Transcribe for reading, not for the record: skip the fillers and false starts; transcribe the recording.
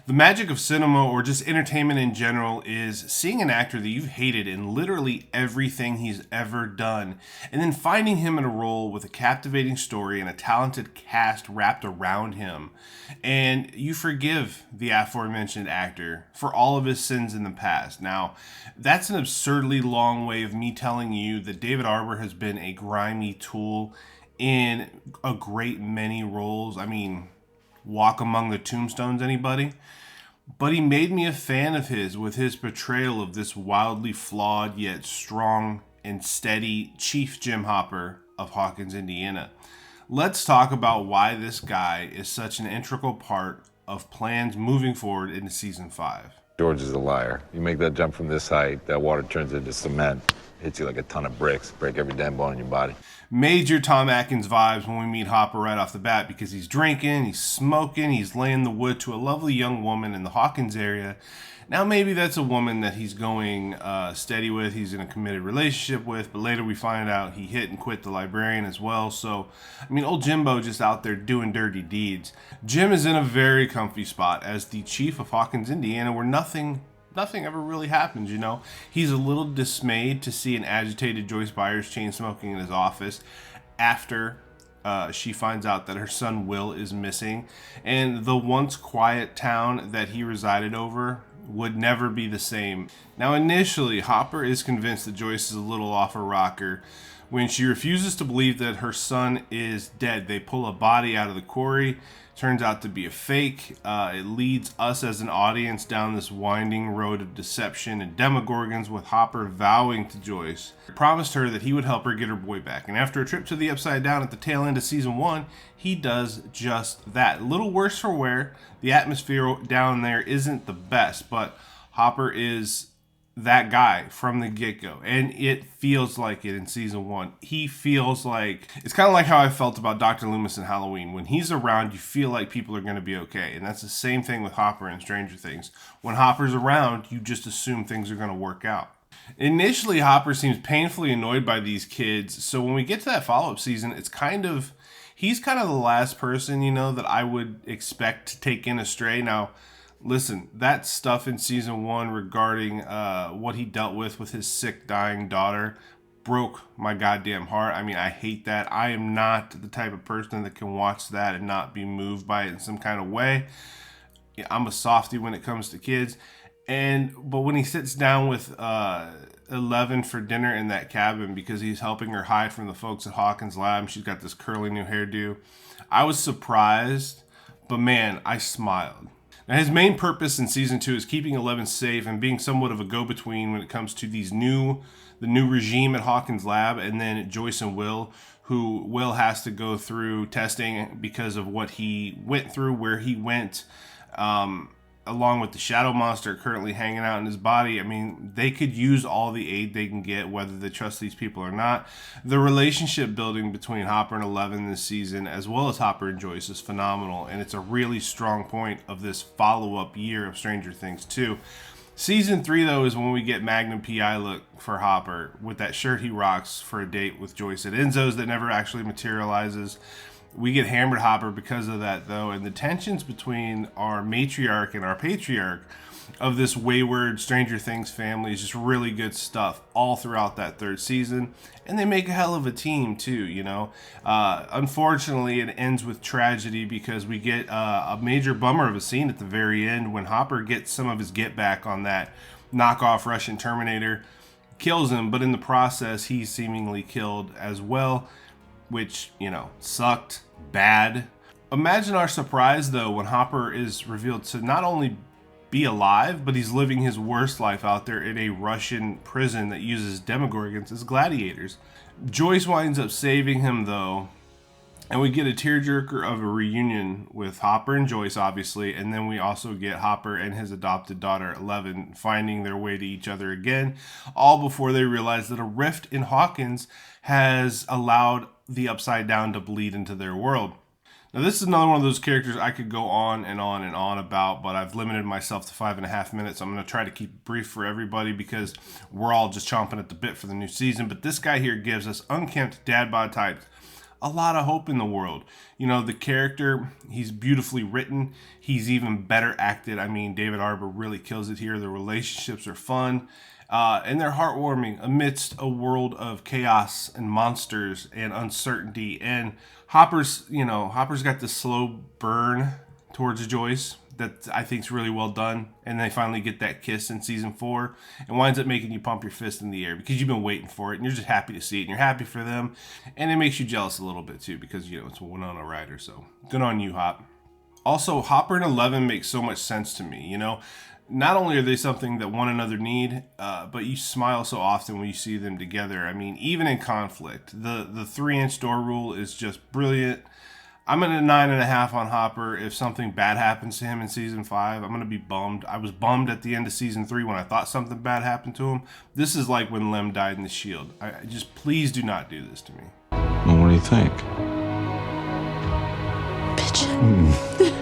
The magic of cinema or just entertainment in general is seeing an actor that you've hated in literally everything he's ever done, and then finding him in a role with a captivating story and a talented cast wrapped around him. And you forgive the aforementioned actor for all of his sins in the past. Now, that's an absurdly long way of me telling you that David Arbor has been a grimy tool in a great many roles. I mean, Walk Among the Tombstones, anybody? But he made me a fan of his with his portrayal of this wildly flawed yet strong and steady Chief Jim Hopper of Hawkins, Indiana. Let's talk about why this guy is such an integral part of plans moving forward into season 5. George is a liar. You make that jump from this height, that water turns into cement, hits you like a ton of bricks, break every damn bone in your body. Major Tom Atkins vibes when we meet Hopper right off the bat because he's drinking, he's smoking, he's laying the wood to a lovely young woman in the Hawkins area. Now maybe that's a woman that he's going steady with, he's in a committed relationship with, but later we find out he hit and quit the librarian as well. So, I mean, old Jimbo just out there doing dirty deeds. Jim is in a very comfy spot as the chief of Hawkins, Indiana, where nothing ever really happens, you know. He's a little dismayed to see an agitated Joyce Byers chain smoking in his office after she finds out that her son Will is missing. And the once quiet town that he resided over would never be the same. Now, initially, Hopper is convinced that Joyce is a little off her rocker. When she refuses to believe that her son is dead, they pull a body out of the quarry. Turns out to be a fake. It leads us as an audience down this winding road of deception and demogorgons, with Hopper vowing to Joyce, promised her that he would help her get her boy back. And after a trip to the Upside Down at the tail end of season 1, he does just that. A little worse for wear. The atmosphere down there isn't the best, but Hopper is that guy from the get-go, and it feels like it in season 1. He feels like, it's kind of like how I felt about Dr. Loomis in Halloween. When he's around, you feel like people are going to be okay, and that's the same thing with Hopper in Stranger Things. When Hopper's around, you just assume things are going to work out. Initially, Hopper seems painfully annoyed by these kids, so when we get to that follow-up season, he's kind of the last person, you know, that I would expect to take in a stray. Now, listen, that stuff in season 1 regarding what he dealt with his sick, dying daughter broke my goddamn heart. I mean, I hate that. I am not the type of person that can watch that and not be moved by it in some kind of way. I'm a softie when it comes to kids. But when he sits down with 11 for dinner in that cabin because he's helping her hide from the folks at Hawkins Lab, she's got this curly new hairdo. I was surprised, but man, I smiled. Now, his main purpose in season 2 is keeping Eleven safe and being somewhat of a go-between when it comes to the new regime at Hawkins Lab, and then Joyce and Will, who Will has to go through testing because of what he went through, where he went, along with the shadow monster currently hanging out in his body. I mean, they could use all the aid they can get, whether they trust these people or not. The relationship building between Hopper and Eleven this season, as well as Hopper and Joyce, is phenomenal, and it's a really strong point of this follow-up year of Stranger Things 2. Season 3, though, is when we get Magnum P.I. look for Hopper with that shirt he rocks for a date with Joyce at Enzo's that never actually materializes. We get hammered Hopper because of that, though, and the tensions between our matriarch and our patriarch of this wayward Stranger Things family is just really good stuff all throughout that 3rd season, and they make a hell of a team, too, you know. Unfortunately, it ends with tragedy because we get a major bummer of a scene at the very end when Hopper gets some of his get back on that knockoff Russian Terminator, kills him, but in the process, he's seemingly killed as well, which, you know, sucked bad. Imagine our surprise, though, when Hopper is revealed to not only be alive, but he's living his worst life out there in a Russian prison that uses demogorgons as gladiators. Joyce winds up saving him, though, and we get a tearjerker of a reunion with Hopper and Joyce, obviously, and then we also get Hopper and his adopted daughter, Eleven, finding their way to each other again, all before they realize that a rift in Hawkins has allowed the Upside Down to bleed into their world. Now, this is another one of those characters I could go on and on and on about, but I've limited myself to 5.5 minutes. I'm going to try to keep it brief for everybody because we're all just chomping at the bit for the new season. But this guy here gives us unkempt dad bod types a lot of hope in the world. You know, the character, he's beautifully written. He's even better acted. I mean, David Harbour really kills it here. The relationships are fun. And they're heartwarming amidst a world of chaos and monsters and uncertainty. And Hopper's got this slow burn towards Joyce that I think is really well done. And they finally get that kiss in season 4. It winds up making you pump your fist in the air because you've been waiting for it and you're just happy to see it and you're happy for them. And it makes you jealous a little bit too because, it's a Winona Ryder. So good on you, Hop. Also, Hopper and Eleven make so much sense to me, Not only are they something that one another need, but you smile so often when you see them together. I mean, even in conflict, the 3-inch door rule is just brilliant. I'm at a 9.5 on Hopper. If something bad happens to him in season 5, I'm going to be bummed. I was bummed at the end of season 3 when I thought something bad happened to him. This is like when Lem died in The Shield. I just, please do not do this to me. Well, what do you think? Bitch.